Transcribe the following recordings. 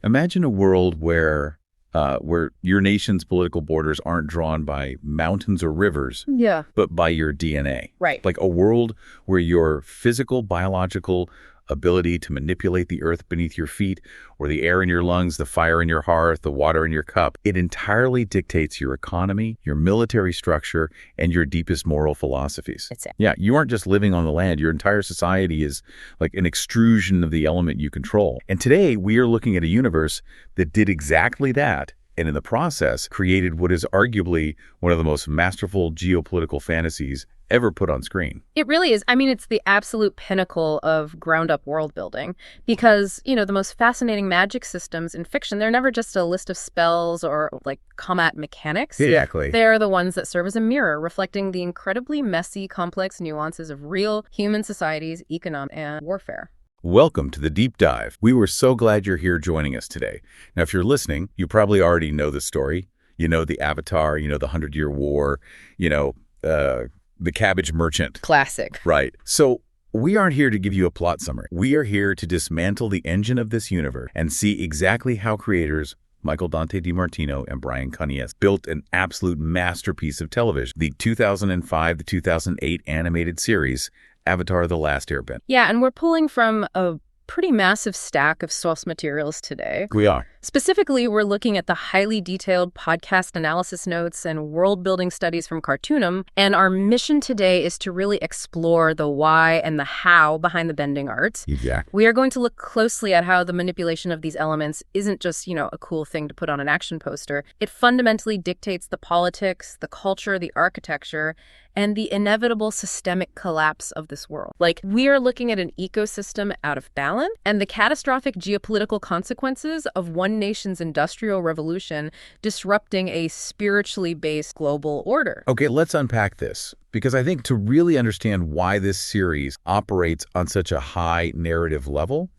Imagine a world where your nation's political borders aren't drawn by mountains or rivers, but by your DNA. Right. Like a world where your physical, biological ability to manipulate the earth beneath your feet, or the air in your lungs, the fire in your hearth, the water in your cup, it entirely dictates your economy, your military structure, and your deepest moral philosophies. That's it. Yeah, you aren't just living on the land. Your entire society is like an extrusion of the element you control. And today, we are looking at a universe that did exactly that, and in the process, created what is arguably one of the most masterful geopolitical fantasies ever put on screen. It really is. I mean, it's the absolute pinnacle of ground-up world building because, the most fascinating magic systems in fiction, they're never just a list of spells or, like, combat mechanics. Exactly. They're the ones that serve as a mirror, reflecting the incredibly messy, complex nuances of real human societies, economic, and warfare. Welcome to the Deep Dive. We were so glad you're here joining us today. Now, if you're listening, you probably already know the story. You know the Avatar, the 100-Year War, the Cabbage Merchant. Classic. Right. So we aren't here to give you a plot summary. We are here to dismantle the engine of this universe and see exactly how creators Michael Dante DiMartino and Brian Cunies built an absolute masterpiece of television, the 2005 to 2008 animated series, Avatar: The Last Airbender. Yeah, and we're pulling from a pretty massive stack of source materials today. We are. Specifically, we're looking at the highly detailed podcast analysis notes and world-building studies from Cartoonum, and our mission today is to really explore the why and the how behind the bending art. Exactly. We are going to look closely at how the manipulation of these elements isn't just, a cool thing to put on an action poster. It fundamentally dictates the politics, the culture, the architecture, and the inevitable systemic collapse of this world. Like, we are looking at an ecosystem out of balance and the catastrophic geopolitical consequences of one nation's industrial revolution disrupting a spiritually based global order. Okay, let's unpack this, because I think to really understand why this series operates on such a high narrative level,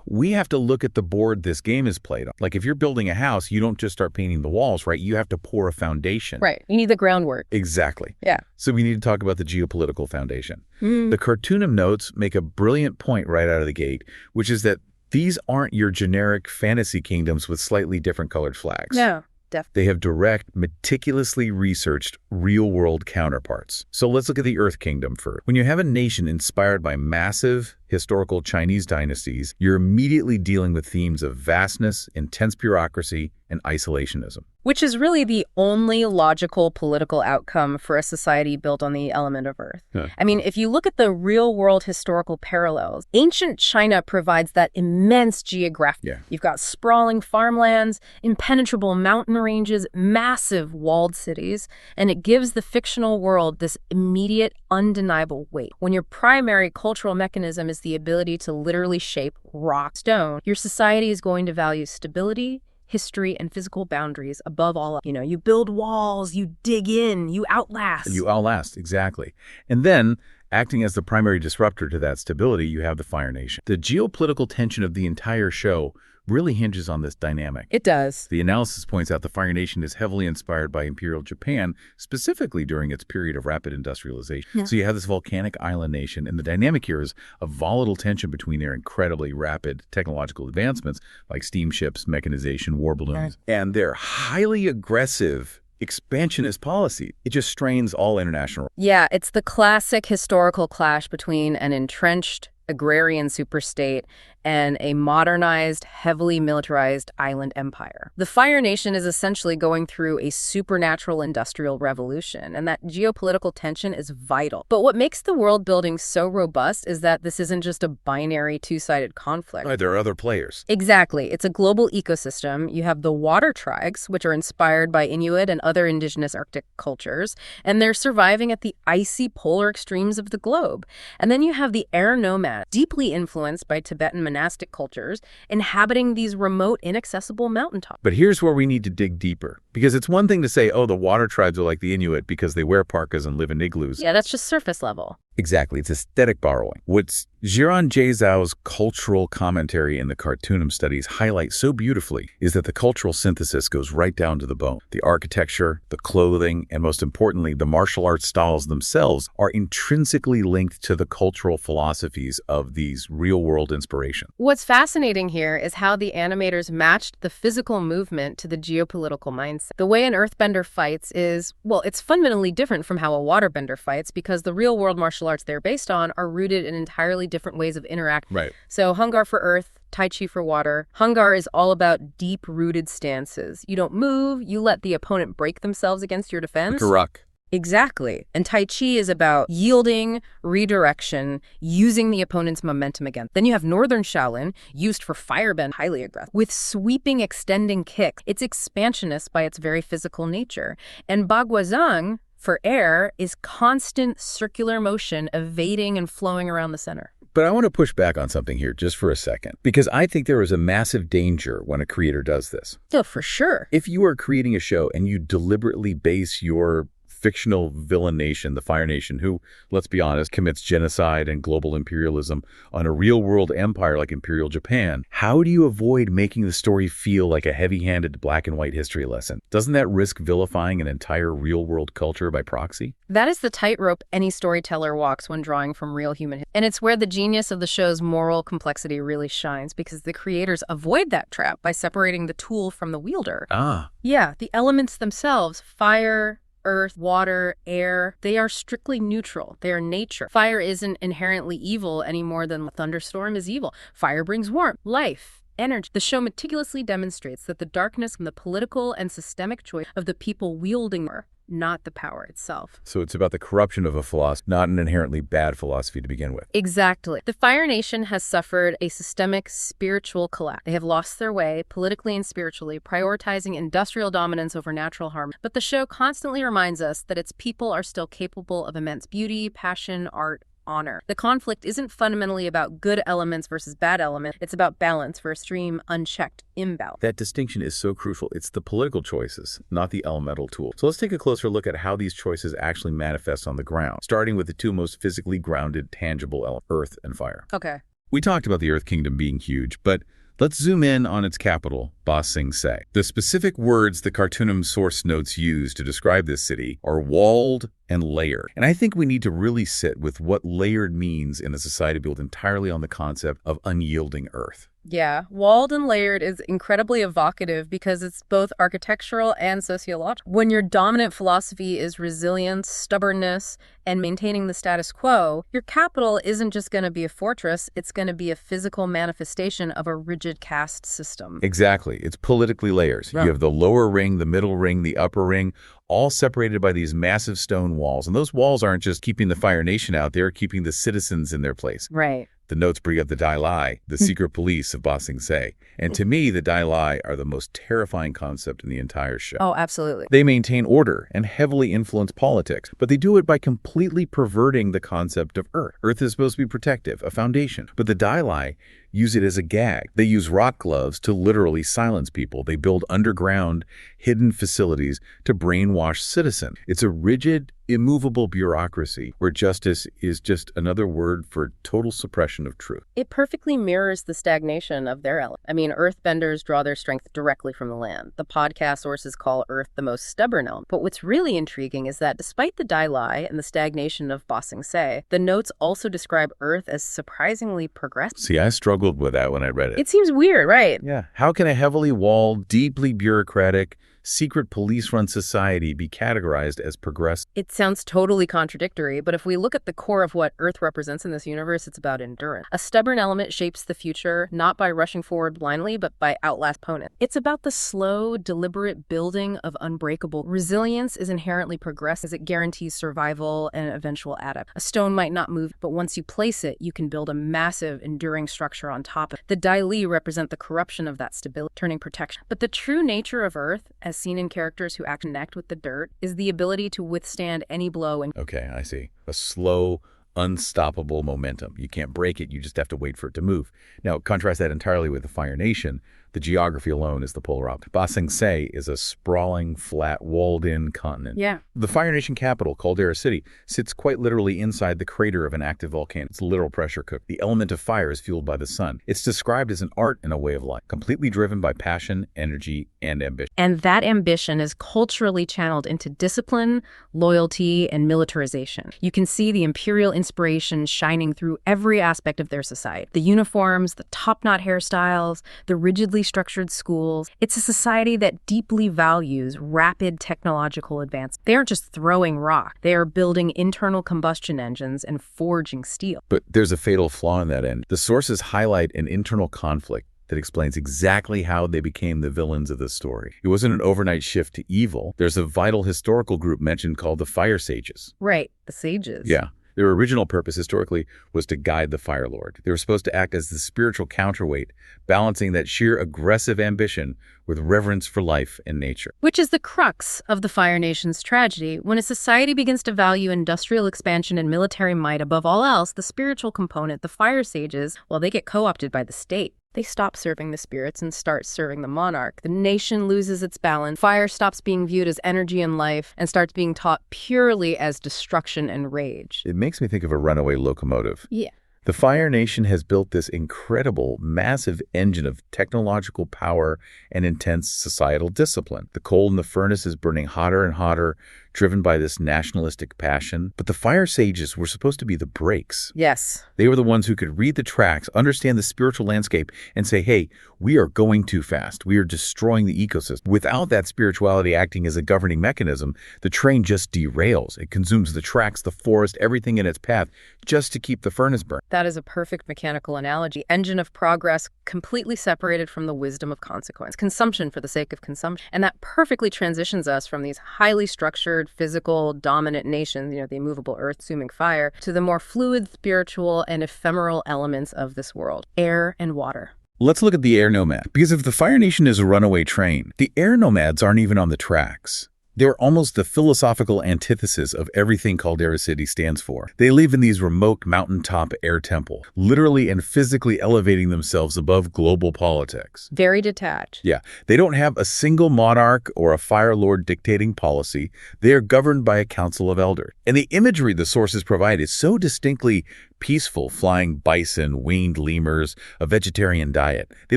we have to look at the board this game is played on. Like, if you're building a house, you don't just start painting the walls, right? You have to pour a foundation. Right. You need the groundwork. Exactly. Yeah. So we need to talk about the geopolitical foundation. The Cartoonum notes make a brilliant point right out of the gate, which is that these aren't your generic fantasy kingdoms with slightly different colored flags. No. They have direct, meticulously researched, real-world counterparts. So let's look at the Earth Kingdom first. When you have a nation inspired by massive historical Chinese dynasties, you're immediately dealing with themes of vastness, intense bureaucracy, and isolationism. Which is really the only logical political outcome for a society built on the element of Earth. I mean, if you look at the real-world historical parallels, ancient China provides that immense geographic. You've got sprawling farmlands, impenetrable mountain ranges, massive walled cities, and it gives the fictional world this immediate, undeniable weight. When your primary cultural mechanism is the ability to literally shape rock, stone, your society is going to value stability, history, and physical boundaries above all. You build walls, you dig in, you outlast. You outlast, exactly. And then, acting as the primary disruptor to that stability, you have the Fire Nation. The geopolitical tension of the entire show really hinges on this dynamic. It does. The analysis points out the Fire Nation is heavily inspired by Imperial Japan, specifically during its period of rapid industrialization. So you have this volcanic island nation, and the dynamic here is a volatile tension between their incredibly rapid technological advancements, like steamships, mechanization, war balloons, and their highly aggressive expansionist policy. It just strains all international. Yeah, it's the classic historical clash between an entrenched agrarian superstate and a modernized, heavily militarized island empire. The Fire Nation is essentially going through a supernatural industrial revolution, and that geopolitical tension is vital. But what makes the world building so robust is that this isn't just a binary two-sided conflict. Right, there are other players. Exactly. It's a global ecosystem. You have the water tribes, which are inspired by Inuit and other indigenous Arctic cultures, and they're surviving at the icy polar extremes of the globe. And then you have the Air Nomads, deeply influenced by Tibetan monastic cultures, inhabiting these remote, inaccessible mountaintops. But here's where we need to dig deeper. Because it's one thing to say, oh, the water tribes are like the Inuit because they wear parkas and live in igloos. Yeah, that's just surface level. Exactly. It's aesthetic borrowing. What's Jiran Zhao's cultural commentary in the Cartoonum studies highlight so beautifully is that the cultural synthesis goes right down to the bone. The architecture, the clothing, and most importantly, the martial arts styles themselves are intrinsically linked to the cultural philosophies of these real-world inspirations. What's fascinating here is how the animators matched the physical movement to the geopolitical mindset. The way an Earthbender fights is, well, it's fundamentally different from how a Waterbender fights because the real-world martial arts they're based on are rooted in entirely different ways of interacting. Right. So Hungar for earth, Tai Chi for water. Hungar is all about deep-rooted stances. You don't move, you let the opponent break themselves against your defense. Like a ruck. Exactly. And Tai Chi is about yielding, redirection, using the opponent's momentum again. Then you have Northern Shaolin, used for firebend, highly aggressive, with sweeping, extending kicks. It's expansionist by its very physical nature. And Baguazhang, for air, is constant circular motion, evading and flowing around the center. But I want to push back on something here just for a second, because I think there is a massive danger when a creator does this. Oh, for sure. If you are creating a show and you deliberately base your fictional villain nation, the Fire Nation, who, let's be honest, commits genocide and global imperialism on a real-world empire like Imperial Japan, how do you avoid making the story feel like a heavy-handed black and white history lesson? Doesn't that risk vilifying an entire real-world culture by proxy? That is the tightrope any storyteller walks when drawing from real human history. And it's where the genius of the show's moral complexity really shines, because the creators avoid that trap by separating the tool from the wielder. Ah. Yeah, the elements themselves, fire, earth, water, air, they are strictly neutral. They are nature. Fire isn't inherently evil any more than a thunderstorm is evil. Fire brings warmth, life, energy. The show meticulously demonstrates that the darkness and the political and systemic choice of the people wielding her, not the power itself. So it's about the corruption of a philosophy, not an inherently bad philosophy to begin with. Exactly. The Fire Nation has suffered a systemic spiritual collapse. They have lost their way, politically and spiritually, prioritizing industrial dominance over natural harmony. But the show constantly reminds us that its people are still capable of immense beauty, passion, art, honor. The conflict isn't fundamentally about good elements versus bad elements. It's about balance for extreme, unchecked imbalance. That distinction is so crucial. It's the political choices, not the elemental tool. So let's take a closer look at how these choices actually manifest on the ground, starting with the two most physically grounded, tangible elements, earth and fire. Okay. We talked about the Earth Kingdom being huge, but let's zoom in on its capital, Ba Sing Se. The specific words the Cartoonum source notes use to describe this city are walled and layered. And I think we need to really sit with what layered means in a society built entirely on the concept of unyielding Earth. Yeah, walled and layered is incredibly evocative because it's both architectural and sociological. When your dominant philosophy is resilience, stubbornness, and maintaining the status quo, your capital isn't just going to be a fortress, it's going to be a physical manifestation of a rigid caste system. Exactly. It's politically layers. Yeah. You have the lower ring, the middle ring, the upper ring, all separated by these massive stone walls. And those walls aren't just keeping the Fire Nation out, they're keeping the citizens in their place. Right. The notes bring up the Dai Lai, the secret police of Ba Sing Se. And to me, the Dai Lai are the most terrifying concept in the entire show. Oh, absolutely. They maintain order and heavily influence politics, but they do it by completely perverting the concept of Earth. Earth is supposed to be protective, a foundation. But the Dai Lai use it as a gag. They use rock gloves to literally silence people. They build underground, hidden facilities to brainwash citizens. It's a rigid, immovable bureaucracy where justice is just another word for total suppression of truth. It perfectly mirrors the stagnation of their element. I mean, Earthbenders draw their strength directly from the land. The podcast sources call Earth the most stubborn element. But what's really intriguing is that despite the Dai Lai and the stagnation of Ba Sing Se, the notes also describe Earth as surprisingly progressive. See, I struggled with that when I read it. It seems weird, right? Yeah. How can a heavily walled, deeply bureaucratic, secret police-run society be categorized as progressive? It sounds totally contradictory, but if we look at the core of what Earth represents in this universe, it's about endurance. A stubborn element shapes the future, not by rushing forward blindly, but by outlast opponent. It's about the slow, deliberate building of unbreakable. Resilience is inherently progressive as it guarantees survival and eventual adaptation. A stone might not move, but once you place it, you can build a massive, enduring structure on top of it. The Dai Li represent the corruption of that stability, turning protection. But the true nature of Earth, as seen in characters who act connect with the dirt, is the ability to withstand any blow. Okay, I see. A slow, unstoppable momentum. You can't break it, you just have to wait for it to move. Now, contrast that entirely with the Fire Nation. The geography alone is the polar opposite. Ba Sing Se is a sprawling, flat, walled-in continent. Yeah. The Fire Nation capital, Caldera City, sits quite literally inside the crater of an active volcano. It's a literal pressure cook. The element of fire is fueled by the sun. It's described as an art and a way of life, completely driven by passion, energy, and ambition. And that ambition is culturally channeled into discipline, loyalty, and militarization. You can see the imperial inspiration shining through every aspect of their society. The uniforms, the top-knot hairstyles, the rigidly structured schools. It's a society that deeply values rapid technological advance. They aren't just throwing rock. They are building internal combustion engines and forging steel. But there's a fatal flaw in that end. The sources highlight an internal conflict that explains exactly how they became the villains of the story. It wasn't an overnight shift to evil. There's a vital historical group mentioned called the Fire Sages. Right, the sages. Yeah. Their original purpose historically was to guide the Fire Lord. They were supposed to act as the spiritual counterweight, balancing that sheer aggressive ambition with reverence for life and nature. Which is the crux of the Fire Nation's tragedy. When a society begins to value industrial expansion and military might above all else, the spiritual component, the Fire Sages, well, they get co-opted by the state. They stop serving the spirits and start serving the monarch. The nation loses its balance. Fire stops being viewed as energy and life and starts being taught purely as destruction and rage. It makes me think of a runaway locomotive. Yeah. The Fire Nation has built this incredible, massive engine of technological power and intense societal discipline. The coal in the furnace is burning hotter and hotter, driven by this nationalistic passion. But the Fire Sages were supposed to be the brakes. Yes. They were the ones who could read the tracks, understand the spiritual landscape, and say, hey, we are going too fast. We are destroying the ecosystem. Without that spirituality acting as a governing mechanism, the train just derails. It consumes the tracks, the forest, everything in its path, just to keep the furnace burning. That is a perfect mechanical analogy. Engine of progress completely separated from the wisdom of consequence. Consumption for the sake of consumption. And that perfectly transitions us from these highly structured, physical, dominant nations, the immovable earth consuming fire, to the more fluid, spiritual, and ephemeral elements of this world, air and water. Let's look at the Air Nomad. Because if the Fire Nation is a runaway train, the Air Nomads aren't even on the tracks. They're almost the philosophical antithesis of everything Caldera City stands for. They live in these remote mountaintop air temple, literally and physically elevating themselves above global politics. Very detached. Yeah. They don't have a single monarch or a fire lord dictating policy. They are governed by a council of elders. And the imagery the sources provide is so distinctly peaceful, flying bison, winged lemurs, a vegetarian diet. They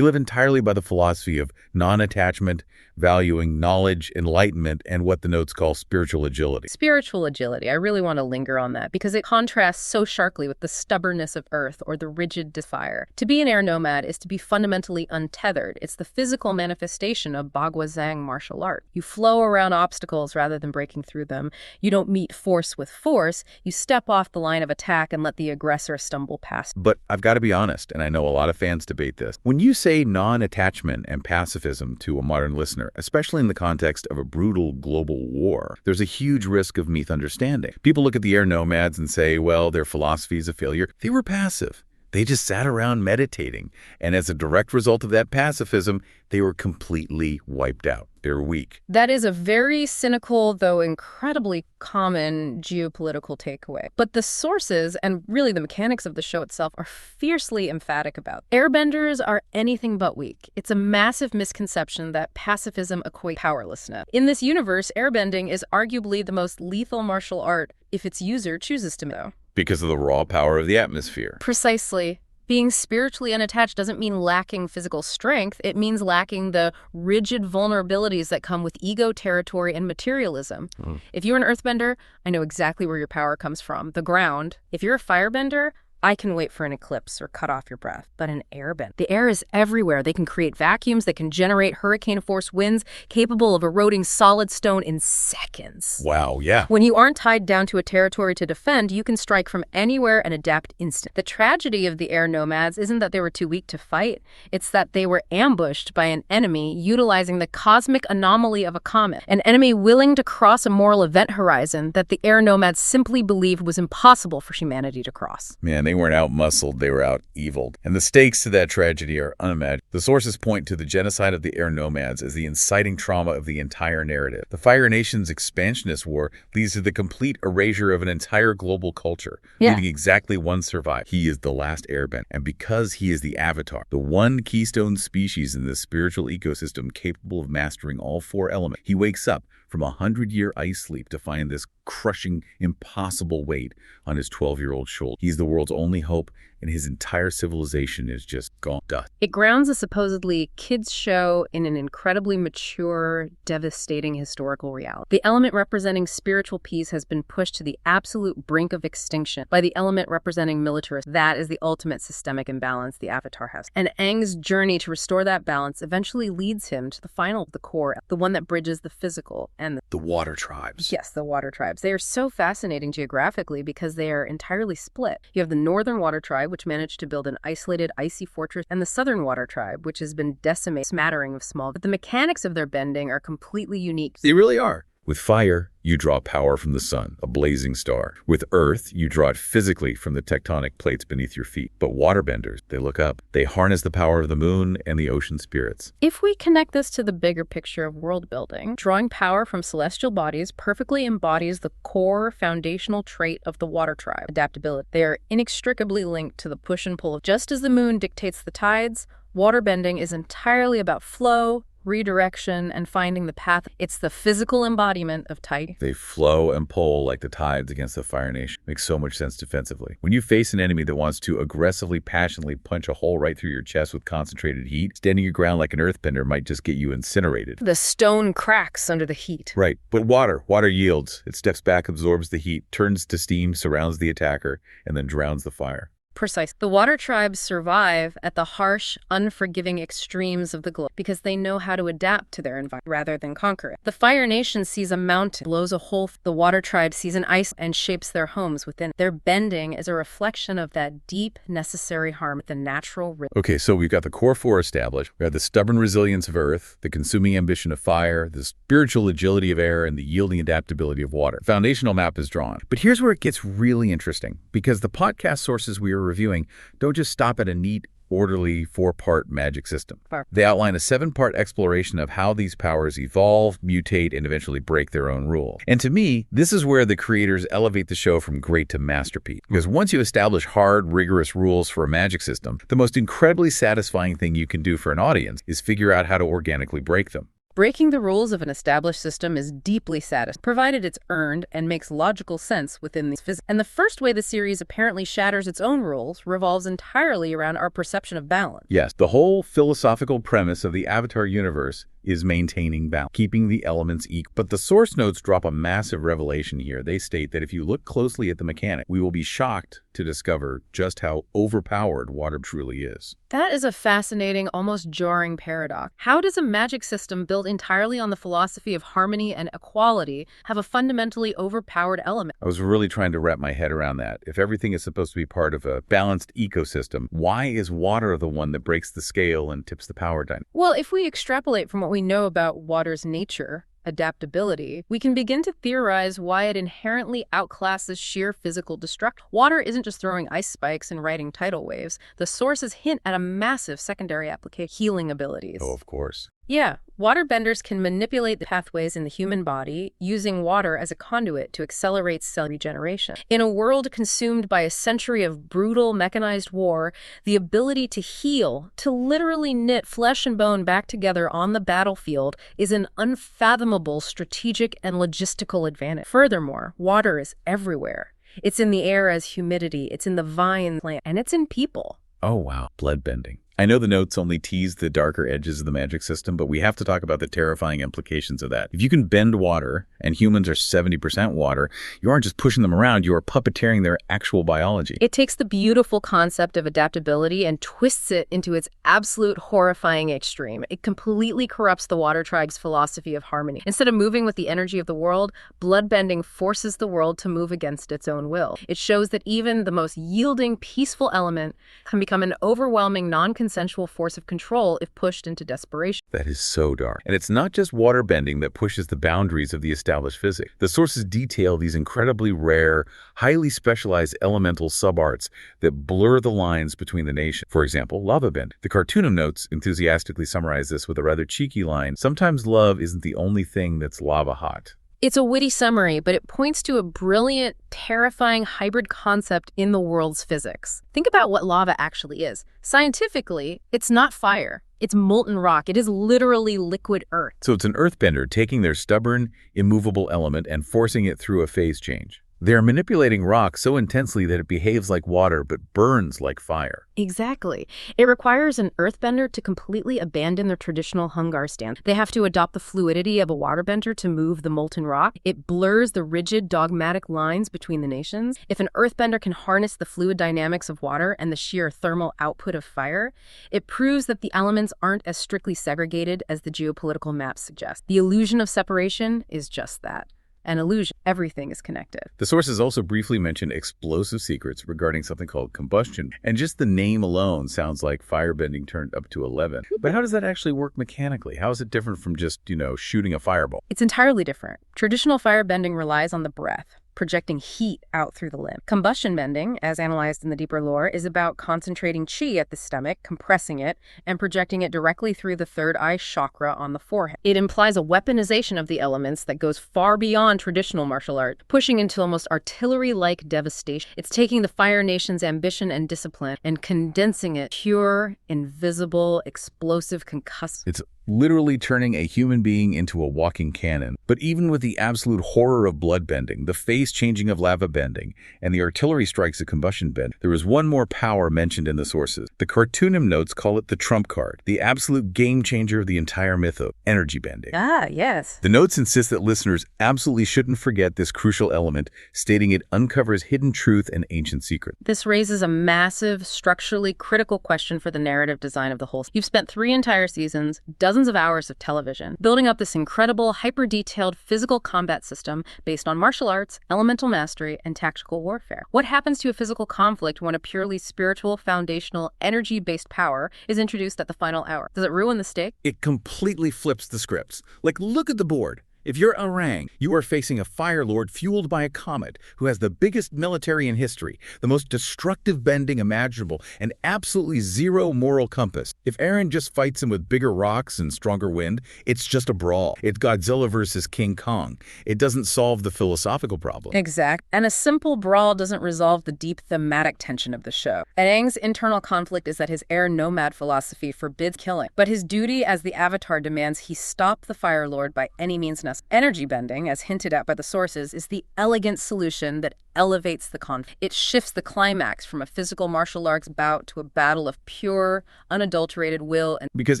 live entirely by the philosophy of non-attachment, valuing knowledge, enlightenment, and what the notes call spiritual agility. Spiritual agility. I really want to linger on that because it contrasts so sharply with the stubbornness of Earth or the rigid fire. To be an air nomad is to be fundamentally untethered. It's the physical manifestation of Bagua Zhang martial art. You flow around obstacles rather than breaking through them. You don't meet force with force. You step off the line of attack and let the aggressor stumble past. But I've got to be honest, and I know a lot of fans debate this. When you say non-attachment and pacifism to a modern listener, especially in the context of a brutal global war, there's a huge risk of misunderstanding. People look at the Air Nomads and say, well, their philosophy is a failure. They were passive. They just sat around meditating. And as a direct result of that pacifism, they were completely wiped out. They're weak. That is a very cynical, though incredibly common geopolitical takeaway. But the sources, and really the mechanics of the show itself, are fiercely emphatic about. Airbenders are anything but weak. It's a massive misconception that pacifism equates powerlessness. In this universe, airbending is arguably the most lethal martial art if its user chooses to know. Because of the raw power of the atmosphere. Precisely. Being spiritually unattached doesn't mean lacking physical strength. It means lacking the rigid vulnerabilities that come with ego, territory, and materialism. If you're an earthbender, I know exactly where your power comes from, the ground. If you're a firebender, I can wait for an eclipse or cut off your breath. But an airbend, the air is everywhere. They can create vacuums that can generate hurricane-force winds capable of eroding solid stone in seconds. Wow, yeah. When you aren't tied down to a territory to defend, you can strike from anywhere and adapt instantly. The tragedy of the Air Nomads isn't that they were too weak to fight. It's that they were ambushed by an enemy utilizing the cosmic anomaly of a comet, an enemy willing to cross a moral event horizon that the Air Nomads simply believed was impossible for humanity to cross. Man, they They weren't out-muscled, they were out-eviled. And the stakes to that tragedy are unimaginable. The sources point to the genocide of the Air Nomads as the inciting trauma of the entire narrative. The Fire Nation's expansionist war leads to the complete erasure of an entire global culture, leaving exactly one survivor. He is the last Airbender. And because he is the Avatar, the one keystone species in this spiritual ecosystem capable of mastering all four elements, he wakes up from a 100-year ice sleep to find this crushing, impossible weight on his 12-year-old shoulder. He's the world's only hope, and his entire civilization is just gone dust. It grounds a supposedly kids' show in an incredibly mature, devastating historical reality. The element representing spiritual peace has been pushed to the absolute brink of extinction by the element representing militarism. That is the ultimate systemic imbalance the Avatar has. And Aang's journey to restore that balance eventually leads him to the final, the core, the one that bridges the physical and the water tribes. Yes, the water tribes. They are so fascinating geographically because they are entirely split. You have the northern water tribe, which managed to build an isolated, icy fortress, and the southern water tribe, which has been decimated, smattering of small. But the mechanics of their bending are completely unique. They really are. With fire, you draw power from the sun, a blazing star. With earth, you draw it physically from the tectonic plates beneath your feet. But waterbenders, they look up. They harness the power of the moon and the ocean spirits. If we connect this to the bigger picture of world building, drawing power from celestial bodies perfectly embodies the core foundational trait of the water tribe, adaptability. They are inextricably linked to the push and pull of just as the moon dictates the tides, waterbending is entirely about flow, redirection, and finding the path. It's the physical embodiment of tide. They flow and pull like the tides against the Fire Nation. Makes so much sense defensively. When you face an enemy that wants to aggressively, passionately punch a hole right through your chest with concentrated heat, standing your ground like an earthbender might just get you incinerated. The stone cracks under the heat. Right. But water yields. It steps back, absorbs the heat, turns to steam, surrounds the attacker, and then drowns the fire. Precise. The water tribes survive at the harsh, unforgiving extremes of the globe because they know how to adapt to their environment rather than conquer it. The Fire Nation sees a mountain, blows a hole. The water tribe sees an ice and shapes their homes within. Their bending is a reflection of that deep, necessary harmony, the natural rhythm. Okay, so we've got the core four established. We have the stubborn resilience of earth, the consuming ambition of fire, the spiritual agility of air, and the yielding adaptability of water. The foundational map is drawn. But here's where it gets really interesting, because the podcast sources we are reviewing don't just stop at a neat, orderly four-part magic system. They outline a seven-part exploration of how these powers evolve, mutate, and eventually break their own rule. And to me, this is where the creators elevate the show from great to masterpiece. Because once you establish hard, rigorous rules for a magic system, the most incredibly satisfying thing you can do for an audience is figure out how to organically break them. Breaking the rules of an established system is deeply satisfying, provided it's earned and makes logical sense within the physics. And the first way the series apparently shatters its own rules revolves entirely around our perception of balance. Yes, the whole philosophical premise of the Avatar universe is maintaining balance, keeping the elements equal. But the source notes drop a massive revelation here. They state that if you look closely at the mechanic, we will be shocked to discover just how overpowered water truly is. That is a fascinating, almost jarring paradox. How does a magic system built entirely on the philosophy of harmony and equality have a fundamentally overpowered element? I was really trying to wrap my head around that. If everything is supposed to be part of a balanced ecosystem, why is water the one that breaks the scale and tips the power dynamic? Well, if we extrapolate from what we know about water's nature, adaptability, we can begin to theorize why it inherently outclasses sheer physical destruction. Water isn't just throwing ice spikes and riding tidal waves. The sources hint at a massive secondary application, healing abilities. Oh, of course. Yeah, waterbenders can manipulate the pathways in the human body, using water as a conduit to accelerate cell regeneration. In a world consumed by a century of brutal mechanized war, the ability to heal, to literally knit flesh and bone back together on the battlefield, is an unfathomable strategic and logistical advantage. Furthermore, water is everywhere. It's in the air as humidity, it's in the vine plant, and it's in people. Oh, wow. Bloodbending. I know the notes only tease the darker edges of the magic system, but we have to talk about the terrifying implications of that. If you can bend water, and humans are 70% water, you aren't just pushing them around, you are puppeteering their actual biology. It takes the beautiful concept of adaptability and twists it into its absolute horrifying extreme. It completely corrupts the water tribe's philosophy of harmony. Instead of moving with the energy of the world, bloodbending forces the world to move against its own will. It shows that even the most yielding, peaceful element can become an overwhelming, non-consistent non-consensual force of control if pushed into desperation. That is so dark. And it's not just waterbending that pushes the boundaries of the established physics. The sources detail these incredibly rare, highly specialized elemental subarts that blur the lines between the nations. For example, lava bend. The cartoon notes enthusiastically summarize this with a rather cheeky line: "Sometimes love isn't the only thing that's lava hot." It's a witty summary, but it points to a brilliant, terrifying hybrid concept in the world's physics. Think about what lava actually is. Scientifically, it's not fire. It's molten rock. It is literally liquid earth. So it's an earthbender taking their stubborn, immovable element and forcing it through a phase change. They're manipulating rock so intensely that it behaves like water but burns like fire. Exactly. It requires an earthbender to completely abandon their traditional Hungar stance. They have to adopt the fluidity of a waterbender to move the molten rock. It blurs the rigid, dogmatic lines between the nations. If an earthbender can harness the fluid dynamics of water and the sheer thermal output of fire, it proves that the elements aren't as strictly segregated as the geopolitical maps suggest. The illusion of separation is just that. An illusion. Everything is connected. The sources also briefly mention explosive secrets regarding something called combustion, and just the name alone sounds like firebending turned up to 11. But how does that actually work mechanically? How is it different from just, shooting a fireball? It's entirely different. Traditional firebending relies on the breath, projecting heat out through the limb. Combustion bending, as analyzed in the deeper lore, is about concentrating chi at the stomach, compressing it, and projecting it directly through the third eye chakra on the forehead. It implies a weaponization of the elements that goes far beyond traditional martial art, pushing into almost artillery-like devastation. It's taking the Fire Nation's ambition and discipline and condensing it pure, invisible, explosive, concussive. It's literally turning a human being into a walking cannon. But even with the absolute horror of bloodbending, the phase changing of lava bending, and the artillery strikes of combustion bend, there is one more power mentioned in the sources. The cartoonim notes call it the trump card, the absolute game changer of the entire myth of energy bending. Ah, yes. The notes insist that listeners absolutely shouldn't forget this crucial element, stating it uncovers hidden truth and ancient secret. This raises a massive, structurally critical question for the narrative design of the whole. You've spent 3 entire seasons, dozens of hours of television, building up this incredible, hyper-detailed physical combat system based on martial arts, elemental mastery, and tactical warfare. What happens to a physical conflict when a purely spiritual, foundational, energy-based power is introduced at the final hour? Does it ruin the stake? It completely flips the scripts. Like, look at the board. If you're Aang, you are facing a Fire Lord fueled by a comet who has the biggest military in history, the most destructive bending imaginable, and absolutely zero moral compass. If Aaron just fights him with bigger rocks and stronger wind, it's just a brawl. It's Godzilla versus King Kong. It doesn't solve the philosophical problem. Exact. And a simple brawl doesn't resolve the deep thematic tension of the show. Aang's internal conflict is that his Air Nomad philosophy forbids killing, but his duty as the Avatar demands he stop the Fire Lord by any means necessary. Energy bending, as hinted at by the sources, is the elegant solution that elevates the conflict. It shifts the climax from a physical martial arts bout to a battle of pure, unadulterated will and... Because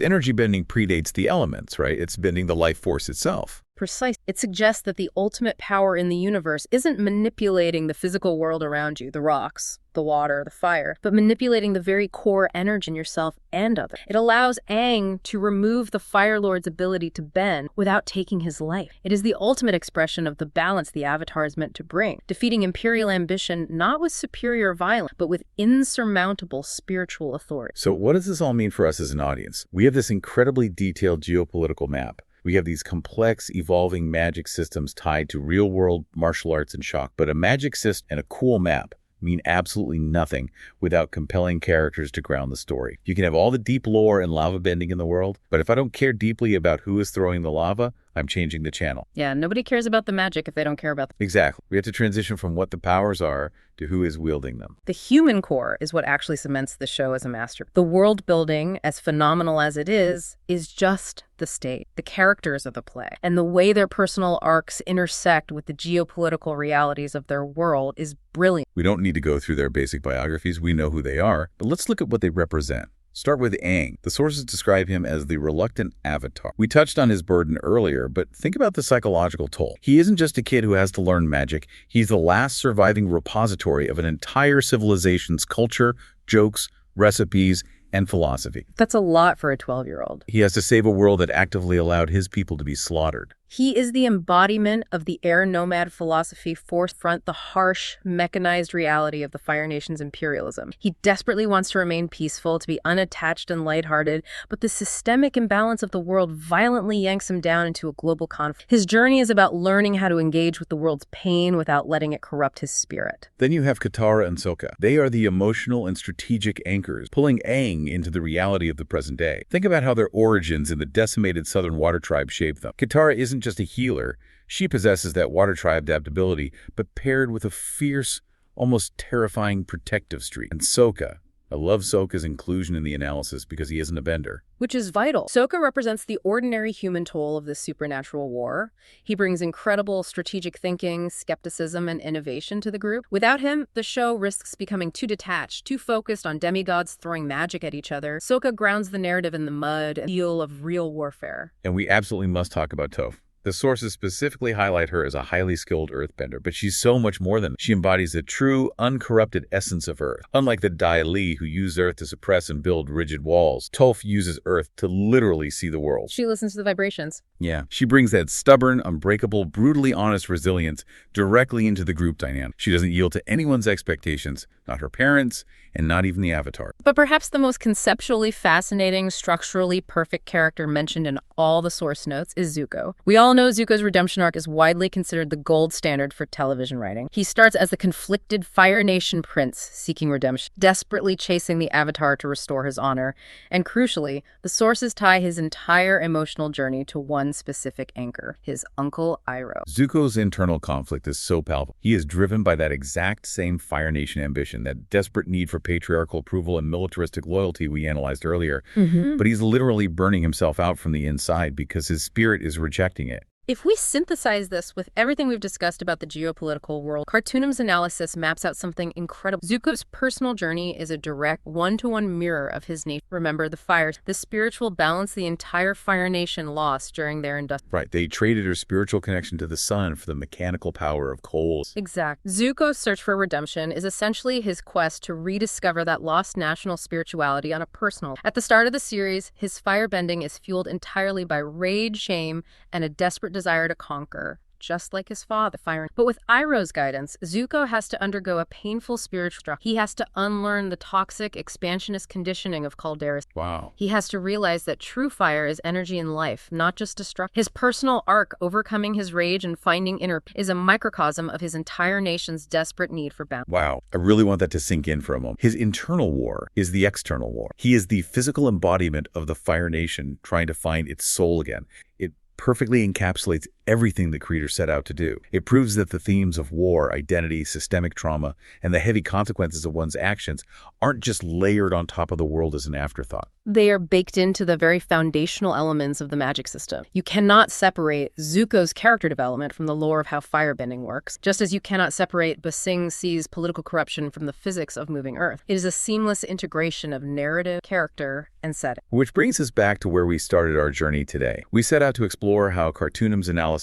energy bending predates the elements, right? It's bending the life force itself. Precise. It suggests that the ultimate power in the universe isn't manipulating the physical world around you, the rocks, the water, the fire, but manipulating the very core energy in yourself and others. It allows Aang to remove the Fire Lord's ability to bend without taking his life. It is the ultimate expression of the balance the Avatar is meant to bring, defeating imperial ambition not with superior violence, but with insurmountable spiritual authority. So what does this all mean for us as an audience? We have this incredibly detailed geopolitical map. We have these complex, evolving magic systems tied to real-world martial arts and shock, but a magic system and a cool map mean absolutely nothing without compelling characters to ground the story. You can have all the deep lore and lava bending in the world, but if I don't care deeply about who is throwing the lava, I'm changing the channel. Yeah, nobody cares about the magic if they don't care about the... Exactly. We have to transition from what the powers are to who is wielding them. The human core is what actually cements the show as a master. The world building, as phenomenal as it is just the stage. The characters of the play. And the way their personal arcs intersect with the geopolitical realities of their world is brilliant. We don't need to go through their basic biographies. We know who they are, but let's look at what they represent. Start with Aang. The sources describe him as the reluctant avatar. We touched on his burden earlier, but think about the psychological toll. He isn't just a kid who has to learn magic. He's the last surviving repository of an entire civilization's culture, jokes, recipes, and philosophy. That's a lot for a 12-year-old. He has to save a world that actively allowed his people to be slaughtered. He is the embodiment of the Air Nomad philosophy forefront the harsh, mechanized reality of the Fire Nation's imperialism. He desperately wants to remain peaceful, to be unattached and lighthearted, but the systemic imbalance of the world violently yanks him down into a global conflict. His journey is about learning how to engage with the world's pain without letting it corrupt his spirit. Then you have Katara and Sokka. They are the emotional and strategic anchors, pulling Aang into the reality of the present day. Think about how their origins in the decimated Southern Water Tribe shaped them. Katara isn't just a healer. She possesses that Water Tribe adaptability, but paired with a fierce, almost terrifying protective streak. And Sokka. I love Sokka's inclusion in the analysis because he isn't a bender. Which is vital. Sokka represents the ordinary human toll of this supernatural war. He brings incredible strategic thinking, skepticism, and innovation to the group. Without him, the show risks becoming too detached, too focused on demigods throwing magic at each other. Sokka grounds the narrative in the mud and feel of real warfare. And we absolutely must talk about Toph. The sources specifically highlight her as a highly skilled earthbender, but she's so much more than that. She embodies the true, uncorrupted essence of Earth. Unlike the Dai Li, who use Earth to suppress and build rigid walls, Toph uses Earth to literally see the world. She listens to the vibrations. Yeah, she brings that stubborn, unbreakable, brutally honest resilience directly into the group dynamic. She doesn't yield to anyone's expectations, not her parents, and not even the Avatar. But perhaps the most conceptually fascinating, structurally perfect character mentioned in all the source notes is Zuko. We all know Zuko's redemption arc is widely considered the gold standard for television writing. He starts as the conflicted Fire Nation prince seeking redemption, desperately chasing the Avatar to restore his honor. And crucially, the sources tie his entire emotional journey to one specific anchor, his uncle Iroh. Zuko's internal conflict is so palpable. He is driven by that exact same Fire Nation ambition, that desperate need for patriarchal approval and militaristic loyalty we analyzed earlier. But he's literally burning himself out from the inside because his spirit is rejecting it. If we synthesize this with everything we've discussed about the geopolitical world, Cartoonum's analysis maps out something incredible. Zuko's personal journey is a direct one-to-one mirror of his nature. Remember, the fires, the spiritual balance the entire Fire Nation lost during their industrial... Right, they traded her spiritual connection to the sun for the mechanical power of coal. Exact. Zuko's search for redemption is essentially his quest to rediscover that lost national spirituality on a personal... At the start of the series, his firebending is fueled entirely by rage, shame, and a desperate desire to conquer, just like his father, Fire. But with Iroh's guidance, Zuko has to undergo a painful spiritual struggle. He has to unlearn the toxic, expansionist conditioning of Calderas. Wow. He has to realize that true fire is energy and life, not just destruction. His personal arc, overcoming his rage and finding inner peace, is a microcosm of his entire nation's desperate need for balance. Wow. I really want that to sink in for a moment. His internal war is the external war. He is the physical embodiment of the Fire Nation trying to find its soul again. It perfectly encapsulates everything the creator set out to do. It proves that the themes of war, identity, systemic trauma, and the heavy consequences of one's actions aren't just layered on top of the world as an afterthought. They are baked into the very foundational elements of the magic system. You cannot separate Zuko's character development from the lore of how firebending works, just as you cannot separate Ba Sing Se's political corruption from the physics of moving Earth. It is a seamless integration of narrative, character, and setting. Which brings us back to where we started our journey today. We set out to explore how Cartoonum's analysis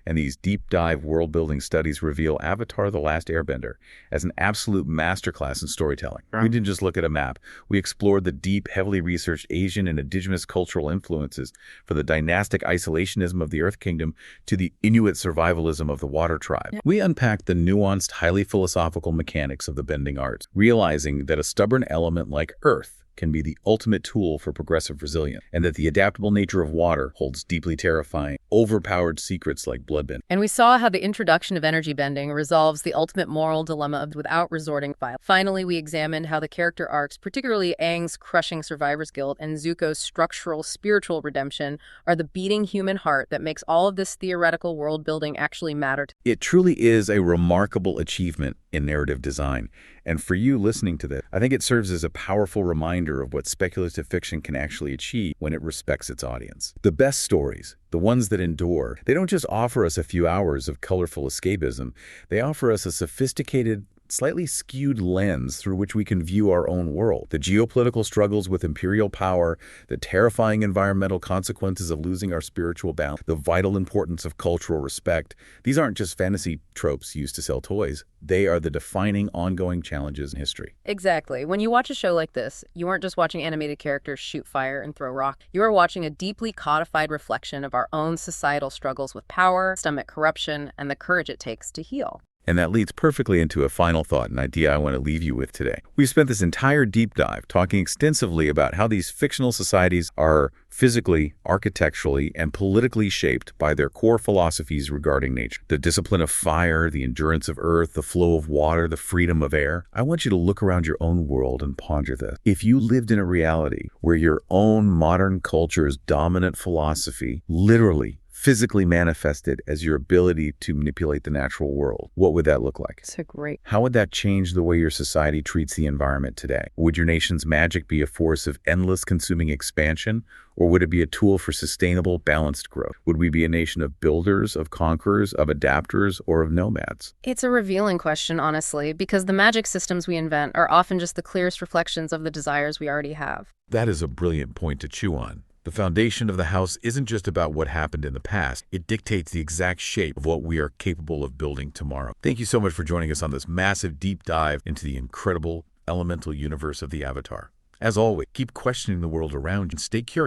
and these deep-dive world-building studies reveal Avatar: The Last Airbender as an absolute masterclass in storytelling. We didn't just look at a map. We explored the deep, heavily researched Asian and Indigenous cultural influences, from the dynastic isolationism of the Earth Kingdom to the Inuit survivalism of the Water Tribe. We unpacked the nuanced, highly philosophical mechanics of the bending arts, realizing that a stubborn element like Earth can be the ultimate tool for progressive resilience, and that the adaptable nature of water holds deeply terrifying, overpowered secrets like bloodbending. And we saw how the introduction of energy bending resolves the ultimate moral dilemma of without resorting to violence. Finally, we examined how the character arcs, particularly Aang's crushing survivor's guilt and Zuko's structural spiritual redemption, are the beating human heart that makes all of this theoretical world building actually matter. It truly is a remarkable achievement in narrative design. And for you listening to this, I think it serves as a powerful reminder of what speculative fiction can actually achieve when it respects its audience. The best stories, the ones that endure, they don't just offer us a few hours of colorful escapism. They offer us a sophisticated, slightly skewed lens through which we can view our own world. The geopolitical struggles with imperial power, the terrifying environmental consequences of losing our spiritual balance, the vital importance of cultural respect. These aren't just fantasy tropes used to sell toys. They are the defining, ongoing challenges in history. Exactly. When you watch a show like this, you aren't just watching animated characters shoot fire and throw rock. You are watching a deeply codified reflection of our own societal struggles with power, stomach corruption, and the courage it takes to heal. And that leads perfectly into a final thought, an idea I want to leave you with today. We've spent this entire deep dive talking extensively about how these fictional societies are physically, architecturally, and politically shaped by their core philosophies regarding nature. The discipline of fire, the endurance of earth, the flow of water, the freedom of air. I want you to look around your own world and ponder this. If you lived in a reality where your own modern culture's dominant philosophy literally physically manifested as your ability to manipulate the natural world, what would that look like? It's a great... How would that change the way your society treats the environment today? Would your nation's magic be a force of endless consuming expansion, or would it be a tool for sustainable, balanced growth? Would we be a nation of builders, of conquerors, of adapters, or of nomads? It's a revealing question, honestly, because the magic systems we invent are often just the clearest reflections of the desires we already have. That is a brilliant point to chew on. The foundation of the house isn't just about what happened in the past. It dictates the exact shape of what we are capable of building tomorrow. Thank you so much for joining us on this massive deep dive into the incredible elemental universe of the Avatar. As always, keep questioning the world around you and stay curious.